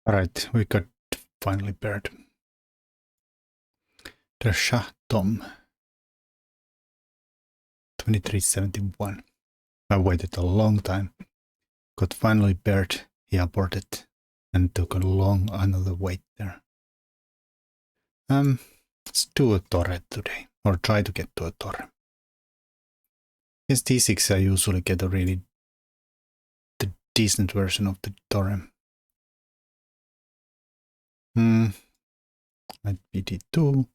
Alright, we got finally paired. The Shah Tom 2371. I waited a long time. Got finally paired, he aborted, and took a long another wait there. Let's do a Torre today, or try to get to a Torre. Yes, D6 I usually get a really decent version of the Torre. Might be D2.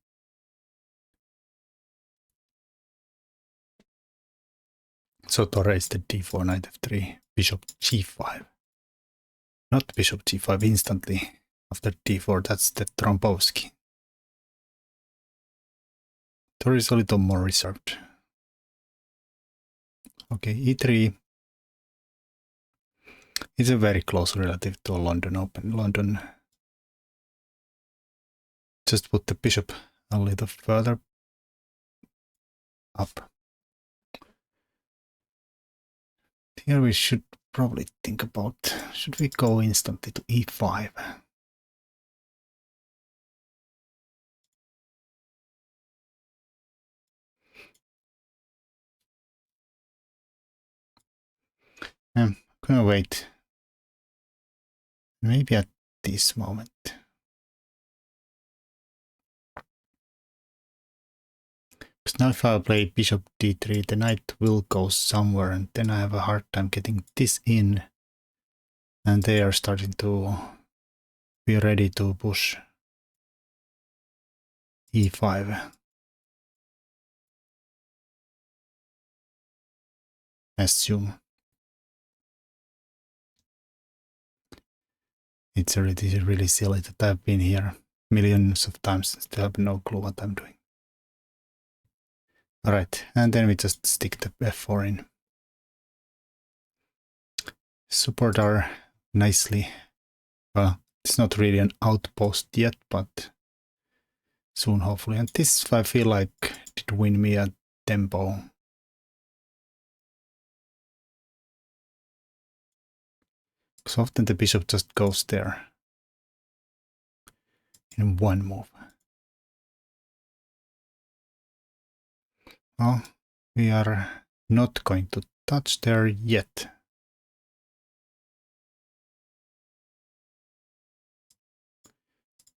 So Torre is the D4, knight F3, bishop G5. Not bishop G5 instantly. After D4, that's the Trombowski. Torre is a little more reserved. Okay, E3. It's a very close relative to a London Open. London. Just put the bishop a little further up. Here we should probably think about, should we go instantly to E5? I'm gonna wait. Maybe at this moment. Because now if I play bishop D3, the knight will go somewhere and then I have a hard time getting this in. And they are starting to be ready to push E5. Assume. It's really silly that I've been here millions of times and still have no clue what I'm doing. Alright, and then we just stick the F4 in. Support our nicely. Well, it's not really an outpost yet, but soon hopefully. And this I feel like did win me a tempo. So often the bishop just goes there in one move. Well, we are not going to touch there yet.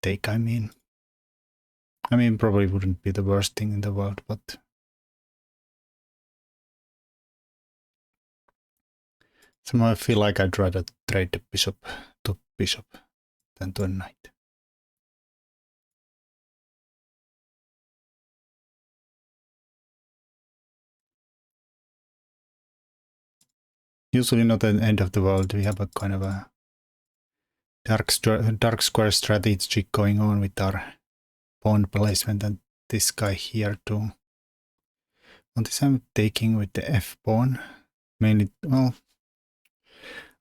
Take, I mean. Probably wouldn't be the worst thing in the world, but somehow I feel like I'd rather trade the bishop to bishop than to a knight. Usually not at the end of the world. We have a kind of a dark square strategy going on with our pawn placement and this guy here too. On this I'm taking with the f pawn. Mainly, well,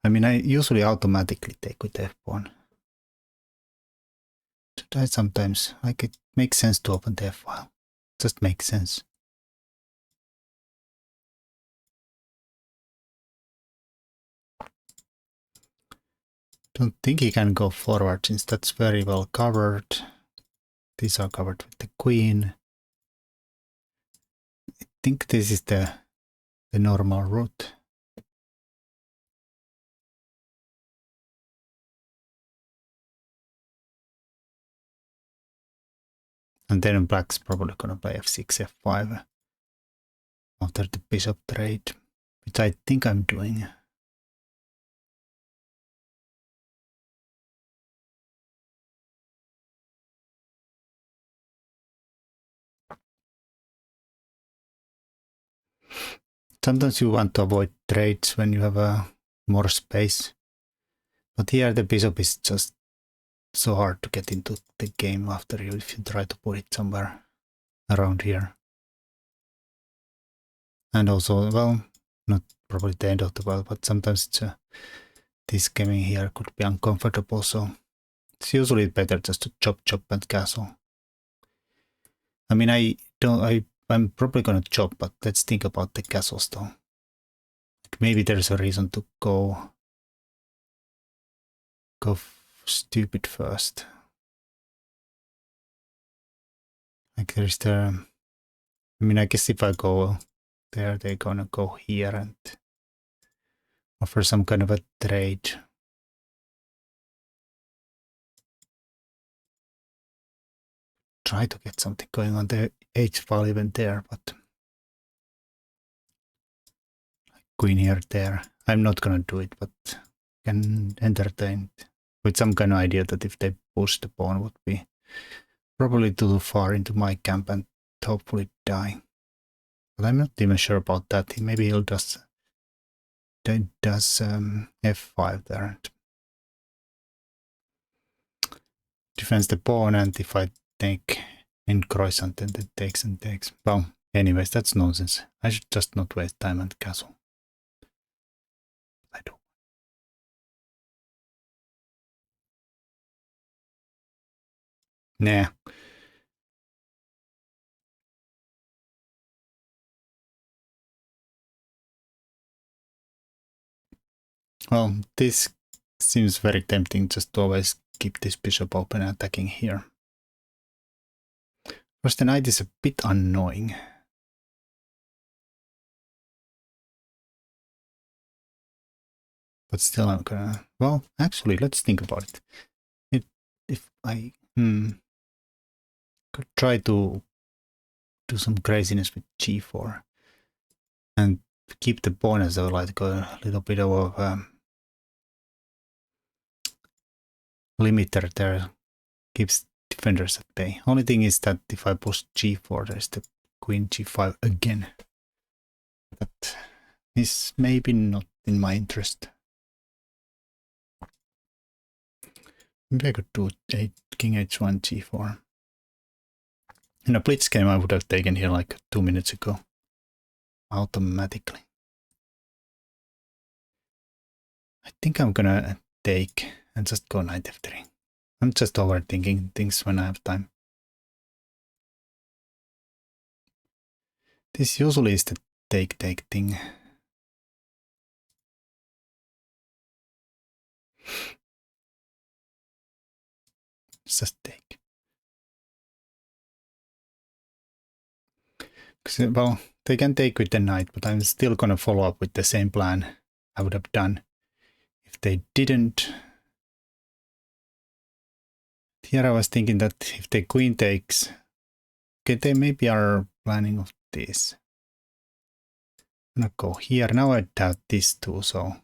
I usually automatically take with the f pawn. Should I sometimes, like, it makes sense to open the f file. Just makes sense. Don't think he can go forward since that's very well covered. These are covered with the queen. I think this is the normal route. And then black's probably gonna play f6, f5 after the bishop trade, which I think I'm doing. Sometimes you want to avoid trades when you have more space. But here the bishop is just so hard to get into the game after you if you try to put it somewhere around here. And also, well, not probably the end of the world, but sometimes it's this gaming here could be uncomfortable, so it's usually better just to chop and castle. I'm probably gonna chop, but let's think about the castles though. Maybe there's a reason to go stupid first. Like there's the... I mean, I guess if I go there, they're gonna go here and offer some kind of a trade. Try to get something going on the h-file even there, but queen here, there. I'm not gonna do it, but can entertain it with some kind of idea that if they push, the pawn would be probably too far into my camp and hopefully die. But I'm not even sure about that. Maybe he'll just does f5 there and defends the pawn, and if I take in croissant, then it takes and takes. Well, anyways, that's nonsense. I should just not waste time on the castle. I do. Nah. Well, this seems very tempting, just to always keep this bishop open and attacking here. First, the knight is a bit annoying. But still I'm gonna... Well, actually, let's think about it. If I could try to do some craziness with g4 and keep the pawn as like a little bit of a limiter there, keeps defenders at bay. Only thing is that if I push g4, there's the queen g5 again. That is maybe not in my interest. Maybe I could do king h1 g4. In a blitz game, I would have taken here like 2 minutes ago. Automatically. I think I'm gonna take and just go knight f3. I'm just overthinking things when I have time. This usually is the take thing. It's just take. Well, they can take with the knight, but I'm still gonna follow up with the same plan I would have done if they didn't. Here I was thinking that if the queen takes, okay, they maybe are planning of this. I'm gonna go here. Now I have this too, so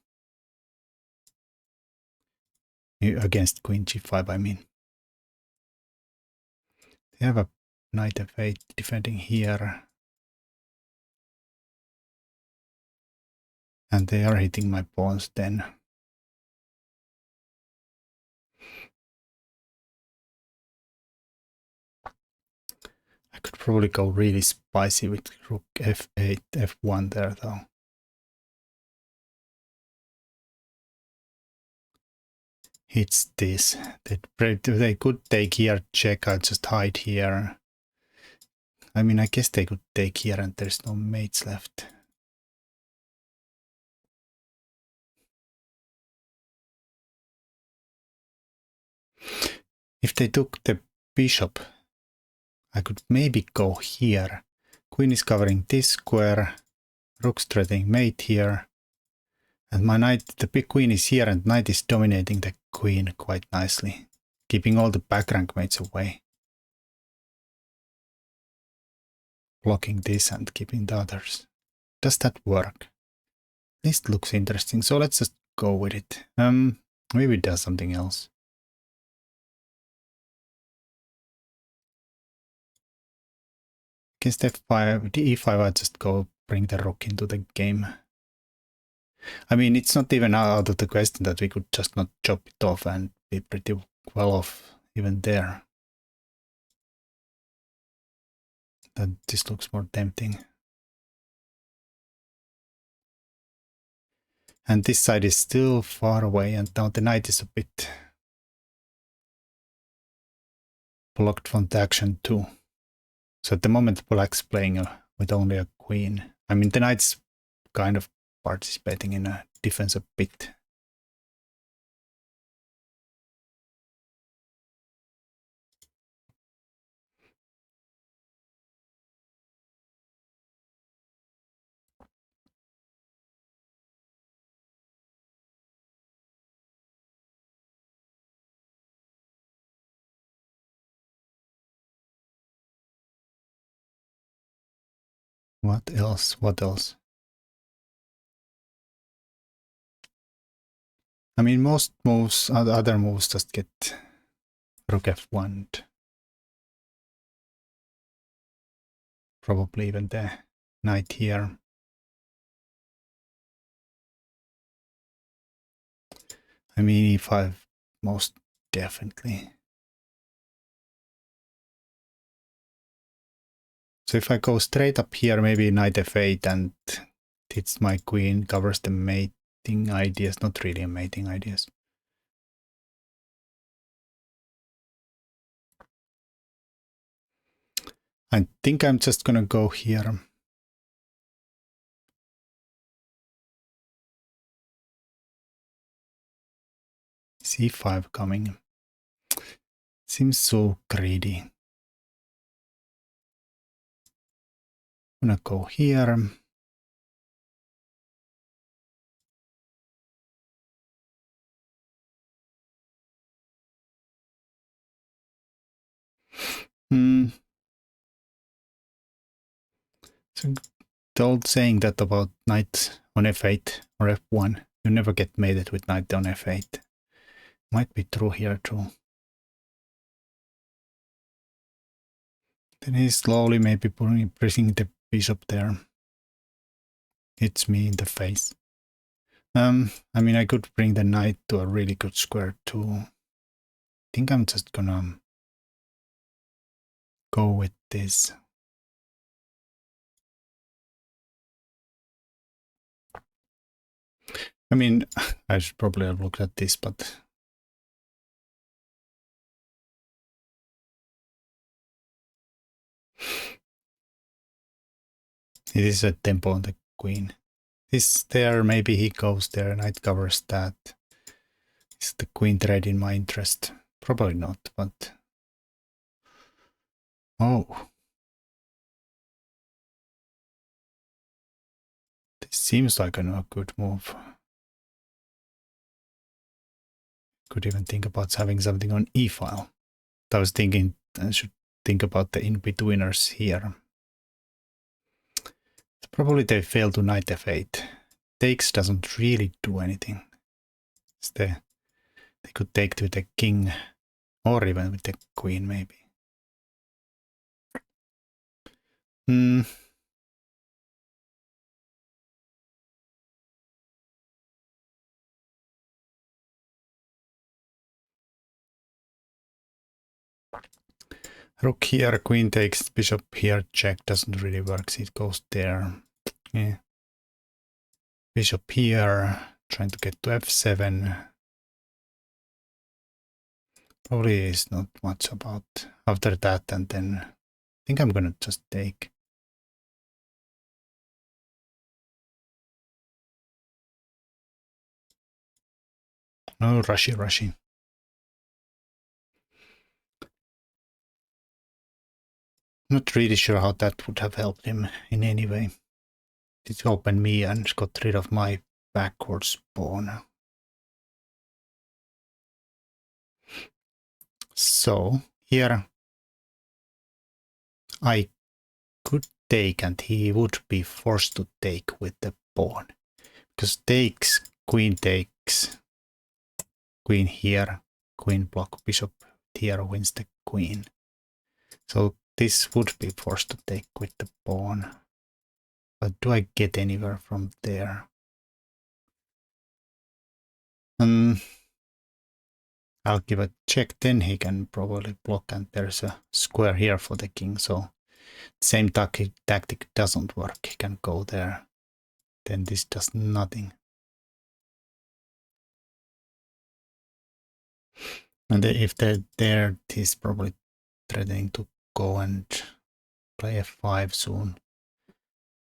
against queen g5, I mean. They have a knight f8 defending here. And they are hitting my pawns then. I could probably go really spicy with rook f8, f1 there though. It's this. They could take here, check, I'll just hide here. I mean, I guess they could take here and there's no mates left. If they took the bishop, I could maybe go here. Queen is covering this square, rook's threatening mate here. And my knight, the big queen is here and knight is dominating the queen quite nicely, keeping all the back rank mates away. Blocking this and keeping the others. Does that work? This looks interesting, so let's just go with it. Maybe it does something else. Against f5, the e5, I just go bring the rook into the game. I mean, it's not even out of the question that we could just not chop it off and be pretty well off even there. That this looks more tempting. And this side is still far away, and now the knight is a bit blocked from the action too. So at the moment, black's playing with only a queen. I mean, the knight's kind of participating in a defense a bit. What else? What else? I mean, most moves, other moves just get rook f1. Probably even the knight here. I mean, e5 most definitely. So if I go straight up here, maybe knight f8 and hits my queen, covers the mating ideas. Not really a mating ideas. I think I'm just gonna go here. c5 coming. Seems so greedy. I'm gonna go here. So the old saying that about knight on f8 or f1, you never get mated with knight on f8. Might be true here too. Then he's slowly maybe pressing the bishop there. Hits me in the face. I mean, I could bring the knight to a really good square too. I think I'm just gonna go with this. I mean, I should probably have looked at this, but it is a tempo on the queen. This there, maybe he goes there, knight covers that. Is the queen trade in my interest? Probably not, but... Oh. This seems like a good move. Could even think about having something on e-file. I was thinking I should think about the in-betweeners here. Probably they fail to knight f8. Takes doesn't really do anything. They could take with the king or even with the queen maybe. Rook here, queen takes, bishop here, check, doesn't really work, it goes there. Yeah. Bishop here, trying to get to f7. Probably is not much about after that, and then I think I'm gonna just take. No, rushy. Not really sure how that would have helped him in any way. It opened me and got rid of my backwards pawn. So here I could take and he would be forced to take with the pawn. Because takes, queen here, queen block, bishop here wins the queen. So this would be forced to take with the pawn. But do I get anywhere from there? I'll give a check, then he can probably block, and there's a square here for the king, so same tactic doesn't work. He can go there, then this does nothing. And if they're there, he's probably threatening to go and play f5 soon.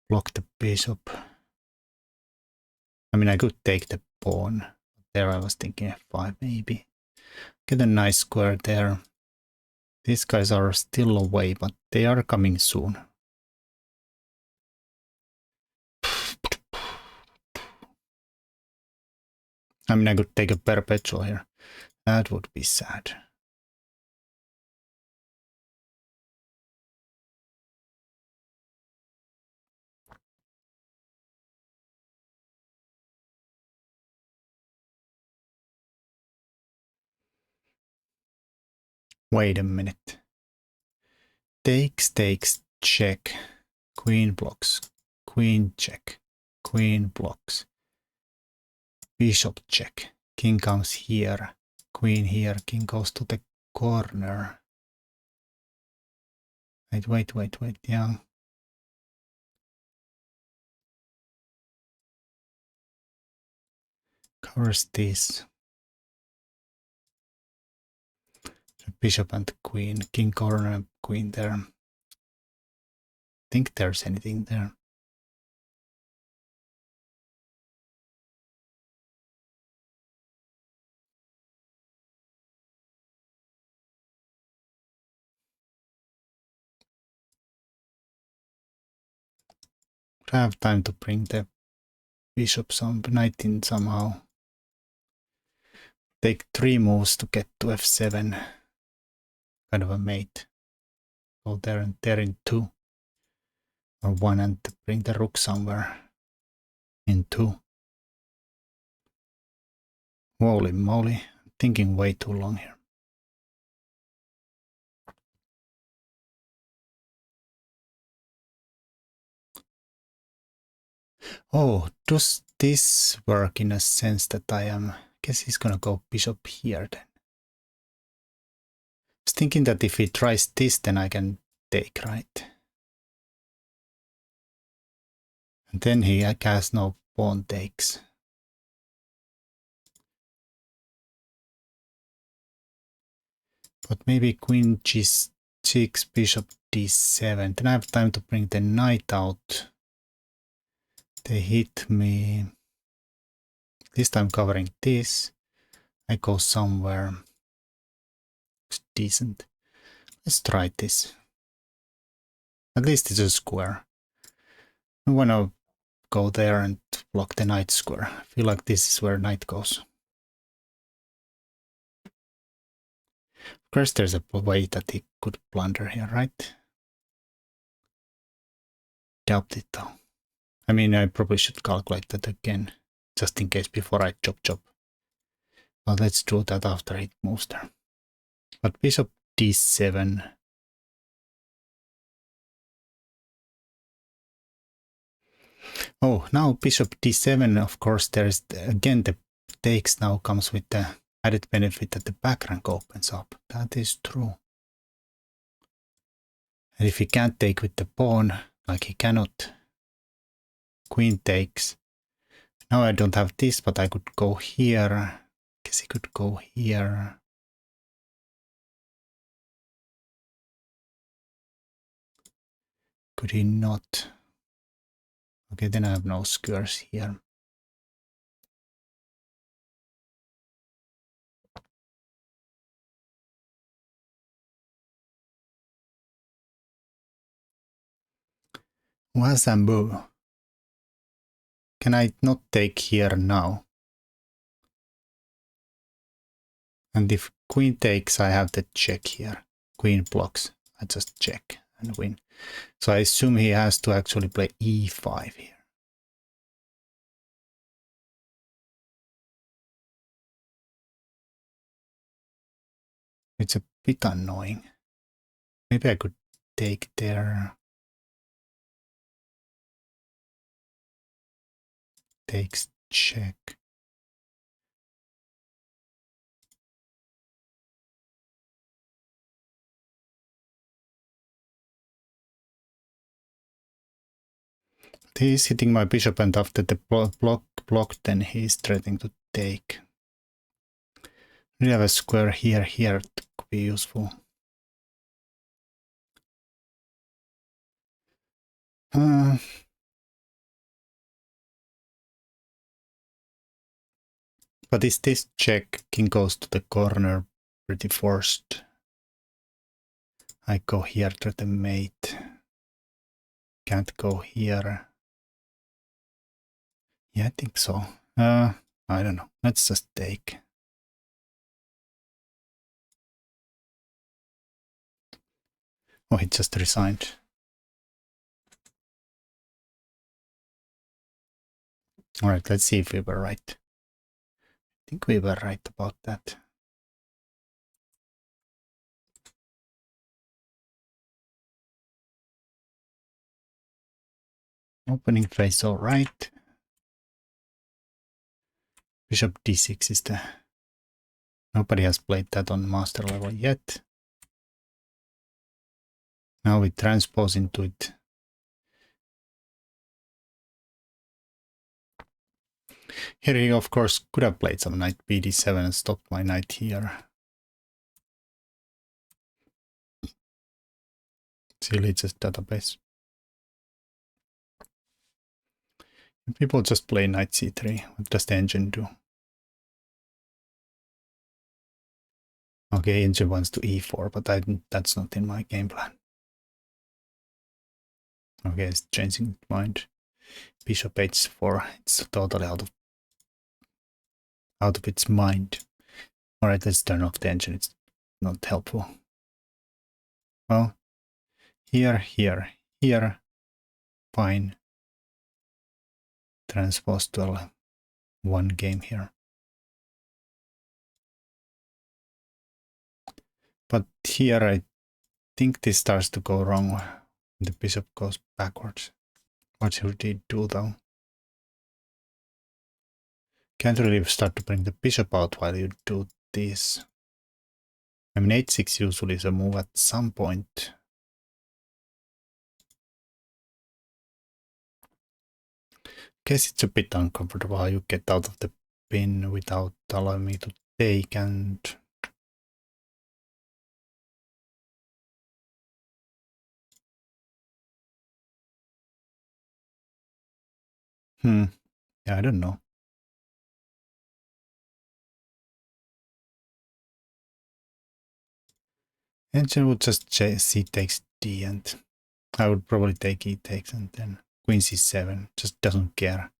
Block the bishop. I mean, I could take the pawn. There I was thinking f5 maybe. Get a nice square there. These guys are still away, but they are coming soon. I mean, I could take a perpetual here. That would be sad. Wait a minute. Takes, check. Queen blocks. Queen check. Queen blocks. Bishop check. King comes here. Queen here. King goes to the corner. Wait. Yeah. Covers this. Bishop and queen. King corner, queen there. Think there's anything there. I have time to bring the bishop some knight in somehow. Take 3 moves to get to f7. Kind of a mate. Go there and there in 2. Or 1 and bring the rook somewhere in 2. Holy moly, I'm thinking way too long here. Oh, does this work in a sense that I guess he's gonna go bishop here then. I was thinking that if he tries this, then I can take, right? And then he has no pawn takes. But maybe queen g6, bishop d7. Then I have time to bring the knight out. They hit me. This time covering this. I go somewhere. It's decent. Let's try this. At least it's a square. I want to go there and block the knight square. I feel like this is where knight goes. Of course, there's a way that he could blunder here, right? Doubt it though. I mean, I probably should calculate that again, just in case before I chop. But let's do that after he moves there. But bishop d7. Oh, now bishop d7, of course, there's again the takes now comes with the added benefit that the back rank opens up. That is true. And if he can't take with the pawn, like he cannot, queen takes. Now I don't have this, but I could go here. Guess he could go here. Could he not? Okay, then I have no squares here. Wazambu. Can I not take here now? And if queen takes, I have the check here. Queen blocks. I just check and win. So I assume he has to actually play e5 here. It's a bit annoying. Maybe I could take there. Takes check. He's hitting my bishop, and after the block, then he's threatening to take. We have a square here, it could be useful. But is this check? King goes to the corner, pretty forced. I go here to the mate. Can't go here. Yeah, I think so. I don't know. Let's just take. Oh, he just resigned. All right, let's see if we were right. I think we were right about that. Opening phase, all right. Bishop d6 is the... Nobody has played that on master level yet. Now we transpose into it. Here he of course could have played some knight bd7 and stopped my knight here. Silly just database. People just play knight c3. What does the engine do? Okay, engine wants to e4, but that's not in my game plan. Okay, it's changing its mind. Bishop h4. It's totally out of its mind. Alright, let's turn off the engine. It's not helpful. Well, here, fine. Transpose to one game here. But here I think this starts to go wrong. The bishop goes backwards. What should he do though? Can't really start to bring the bishop out while you do this. I mean, h6 usually is a move at some point. Guess it's a bit uncomfortable how you get out of the pin without allowing me to take, and yeah, I don't know. Engine would just c takes d, and I would probably take e takes, and then queen c7. Just doesn't care.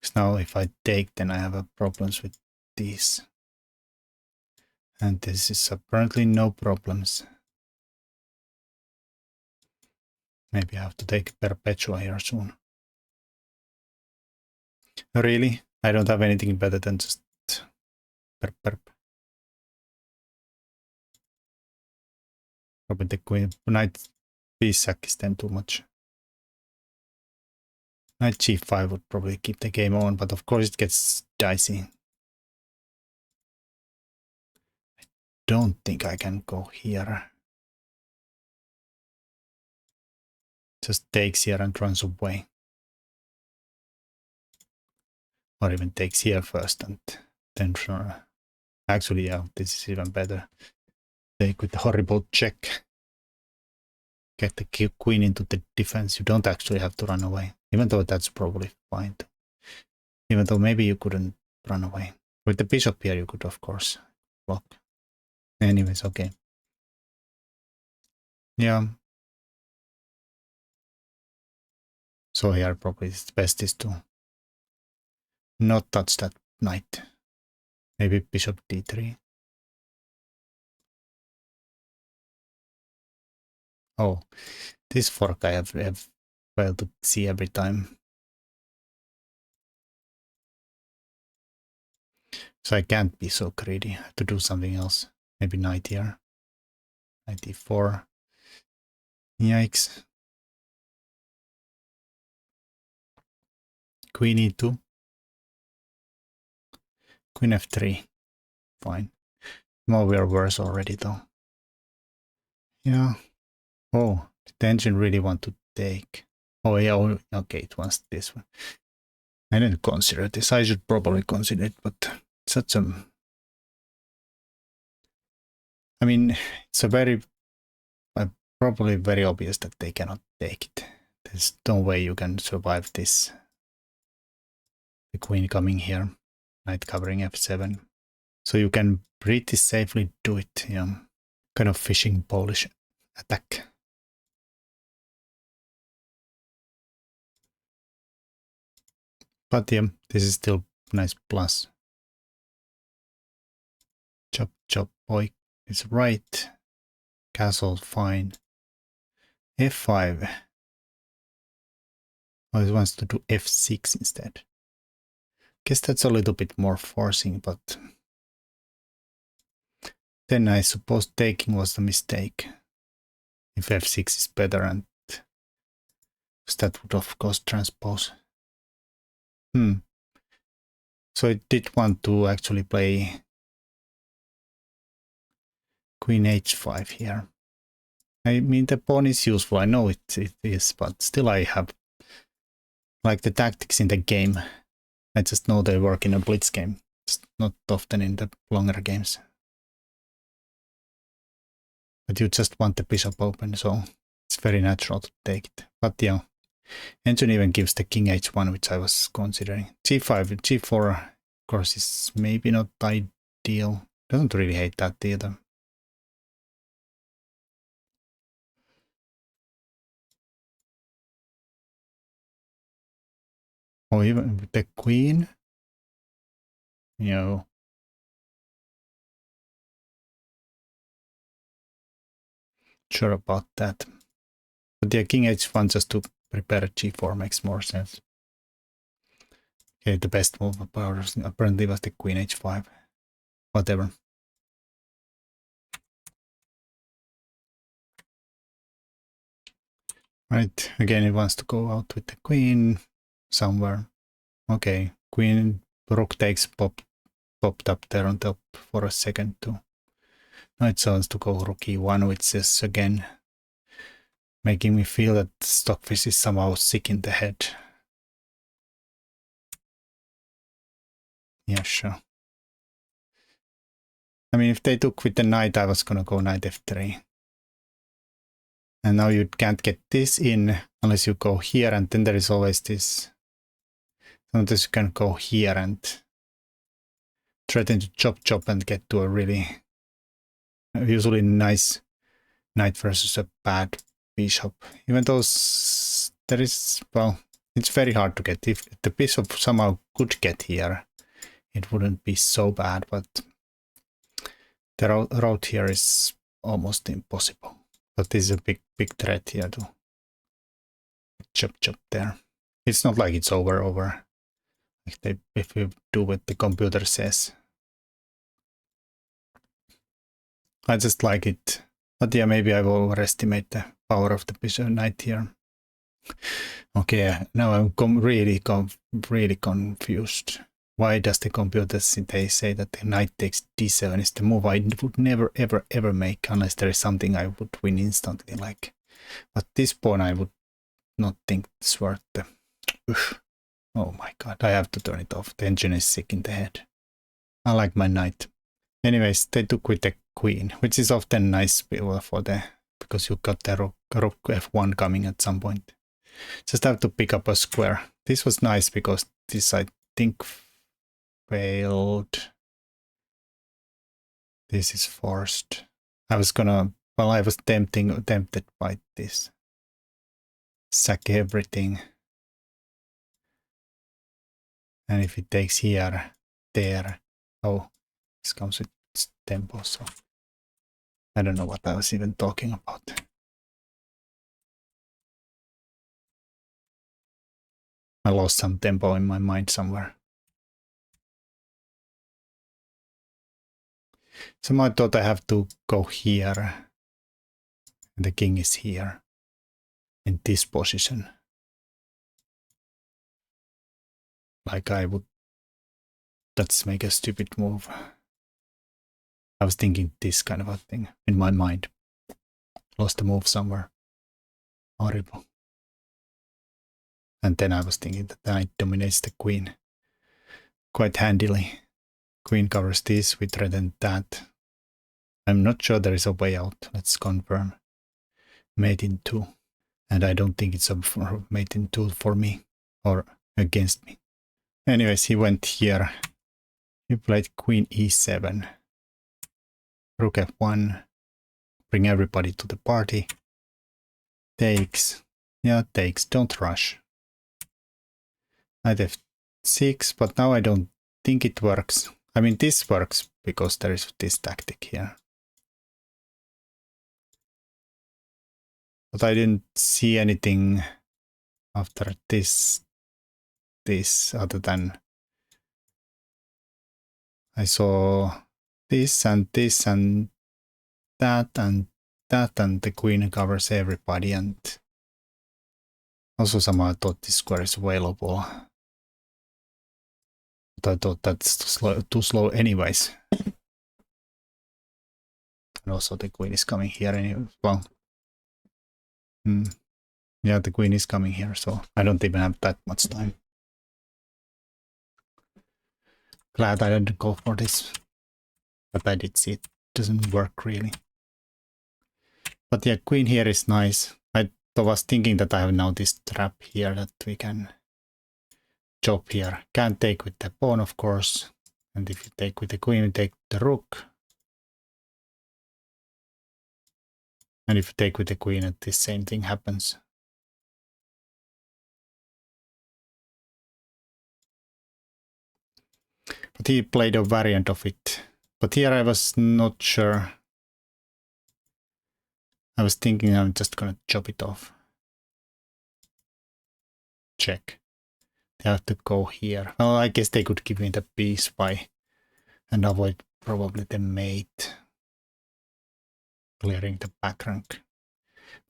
Because now if I take, then I have problems with these. And this is apparently no problems. Maybe I have to take Perpetua here soon. Really? I don't have anything better than just perp. Probably the queen. Knight b-sack is then too much. Knight g5 would probably keep the game on, but of course it gets dicey. I don't think I can go here. Just takes here and runs away. Or even takes here first and then... Actually, yeah, this is even better. Take with the horrible check. Get the queen into the defense. You don't actually have to run away. Even though that's probably fine. Even though maybe you couldn't run away. With the bishop here you could of course block. Anyways, okay. Yeah. So here probably the best is to not touch that knight. Maybe bishop d3. Oh, this fork I have failed to see every time. So I can't be so greedy. I have to do something else. Maybe knight here. Knight e4. Yikes. Queen e2. Queen f3. Fine. Well, we are worse already though. Yeah. Oh, did the engine really want to take? Oh yeah, oh, okay, it wants this one. I didn't consider this. I should probably consider it, but such a... I mean, it's a very... probably very obvious that they cannot take it. There's no way you can survive this. The queen coming here. Knight covering f7. So you can pretty safely do it, yeah. Kind of fishing Polish attack. But yeah, this is still nice plus. Chop chop boy is right. Castle fine. f5. Oh, it wants to do f6 instead. Guess that's a little bit more forcing, but then I suppose taking was the mistake. If f6 is better, and because that would of course transpose. So it did want to actually play queen h5 here. I mean, the pawn is useful, I know it is, but still I have like the tactics in the game. I just know they work in a blitz game. It's not often in the longer games. But you just want the bishop open, so it's very natural to take it. But yeah, engine even gives the king h1, which I was considering. g5, g4, of course, is maybe not ideal. Doesn't really hate that either. Or even with the queen, you know. Sure about that. But yeah, king h1 just to prepare g4 makes more sense. Okay, the best move apparently was the queen h5. Whatever. Right, again it wants to go out with the queen somewhere. Okay, queen, rook takes popped up there on top for a second too. Now it wants to go rook e1, which is again making me feel that Stockfish is somehow sick in the head. Yeah, sure. I mean, if they took with the knight, I was gonna go knight f3. And now you can't get this in unless you go here, and then there is always this. Sometimes you can go here and threaten to chop and get to a really usually nice knight versus a bad bishop. Even though there is, well, it's very hard to get. If the bishop somehow could get here, it wouldn't be so bad, but the route here is almost impossible. But this is a big threat here to chop there. It's not like it's over. If you do what the computer says. I just like it. But yeah, maybe I will overestimate the power of the bishop knight here. Okay, now I'm really confused. Why does the computer say that the knight takes d7 is the move I would never ever make unless there is something I would win instantly, like. But this pawn I would not think it's worth the. Oh my god, I have to turn it off. The engine is sick in the head. I like my knight. Anyways, they took with the queen, which is often nice for the, because you got the rook f1 coming at some point. Just have to pick up a square. This was nice because this I think failed. This is forced. I was tempted by this. Sack everything. And if it takes here, there. Oh, this comes with tempo, so I don't know what I was even talking about. I lost some tempo in my mind somewhere. So I thought I have to go here. And the king is here. In this position. Like I would. Let's make a stupid move. I was thinking this kind of a thing in my mind. Lost the move somewhere. Horrible. And then I was thinking that the knight dominates the queen quite handily. Queen covers this, we threaten that. I'm not sure there is a way out. Let's confirm. Mate in 2. And I don't think it's a mate in 2 for me or against me. Anyways, he went here. He played queen e7. Rook f1. Bring everybody to the party. Takes. Yeah, takes. Don't rush. Knight f6, but now I don't think it works. I mean, this works because there is this tactic here. But I didn't see anything after this other than I saw this and that and that, and the queen covers everybody, and Also somehow I thought this square is available. But I thought that's too slow anyways. And also the queen is coming here anyway. Well, yeah, the queen is coming here, so I don't even have that much time. Glad I didn't go for this. But I did see it doesn't work really. But yeah, queen here is nice. I was thinking that I have now this trap here that we can chop here. Can't take with the pawn, of course. And if you take with the queen, you take the rook. And if you take with the queen, the same thing happens. But he played a variant of it. But here I was not sure. I was thinking I'm just gonna chop it off. Check. They have to go here. Well, I guess they could give me the piece by and avoid probably the mate. Clearing the back rank.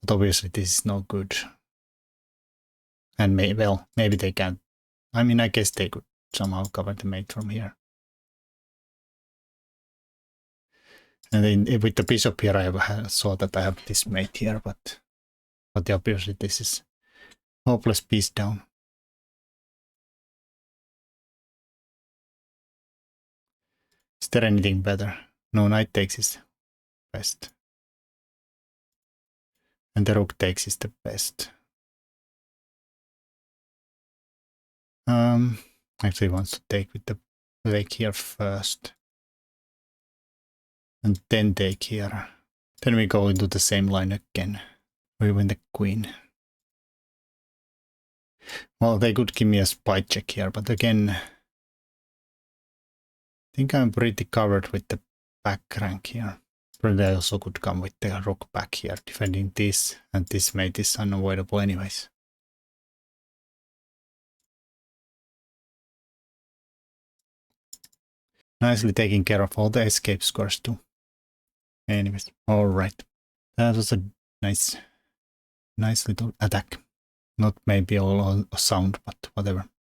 But obviously this is no good. And maybe they can. I mean, I guess they could somehow cover the mate from here. And then with the bishop here, I saw that I have this mate here, but obviously this is hopeless piece down. Is there anything better? No, knight takes is best. And the rook takes is the best. Actually wants to take with the take here first. And then take here. Then we go into the same line again. We win the queen. Well, they could give me a spy check here, but again, I think I'm pretty covered with the back rank here. Probably I also could come with the rook back here, defending this, and this mate is unavoidable anyways. Nicely taking care of all the escape squares too. Anyways, alright. That was a nice little attack. Not maybe all sound, but whatever.